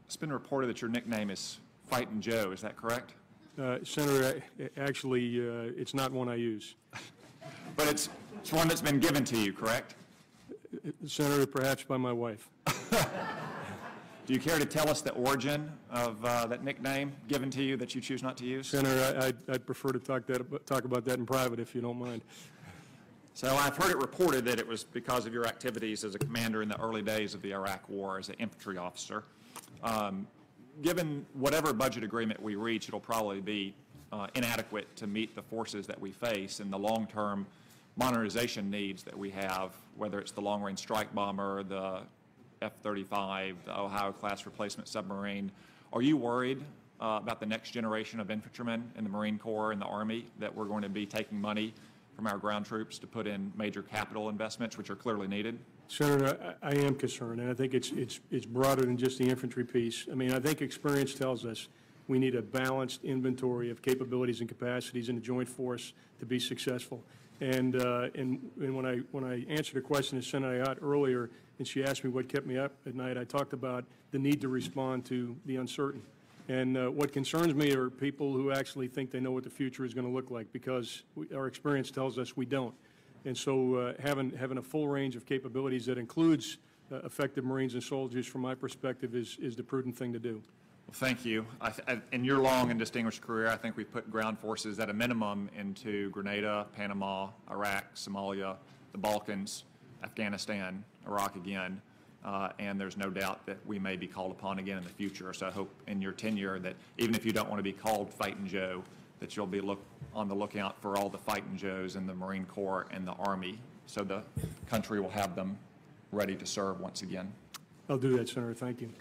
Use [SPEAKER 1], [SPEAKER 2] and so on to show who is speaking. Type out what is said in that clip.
[SPEAKER 1] It's been reported that your nickname is Fightin' Joe. Is that correct?
[SPEAKER 2] Senator, actually, it's not one I use.
[SPEAKER 1] But it's one that's been given to you, correct?
[SPEAKER 2] Senator, perhaps by my wife.
[SPEAKER 1] Do you care to tell us the origin of that nickname given to you that you choose not to use?
[SPEAKER 2] Senator, I'd prefer to talk about that in private, if you don't mind.
[SPEAKER 1] So I've heard it reported that it was because of your activities as a commander in the early days of the Iraq War as an infantry officer. Given whatever budget agreement we reach, it'll probably be inadequate to meet the forces that we face and the long-term modernization needs that we have, whether it's the long-range strike bomber, the F-35, the Ohio-class replacement submarine. Are you worried about the next generation of infantrymen in the Marine Corps and the Army, that we're going to be taking money from our ground troops to put in major capital investments, which are clearly needed?
[SPEAKER 2] Senator, I am concerned, and I think it's broader than just the infantry piece. I mean, I think experience tells us we need a balanced inventory of capabilities and capacities in the joint force to be successful. And when I answered a question to Senator Ayotte earlier, and she asked me what kept me up at night, I talked about the need to respond to the uncertain. And what concerns me are people who actually think they know what the future is going to look like, because our experience tells us we don't. And so having a full range of capabilities that includes effective Marines and soldiers, from my perspective, is the prudent thing to do.
[SPEAKER 1] Well, thank you. In your long and distinguished career, I think we've put ground forces at a minimum into Grenada, Panama, Iraq, Somalia, the Balkans, Afghanistan, Iraq again, and there's no doubt that we may be called upon again in the future. So I hope in your tenure that even if you don't want to be called Fightin' Joe, that you'll be on the lookout for all the Fightin' Joes in the Marine Corps and the Army, so the country will have them ready to serve once again.
[SPEAKER 2] I'll do that, Senator. Thank you.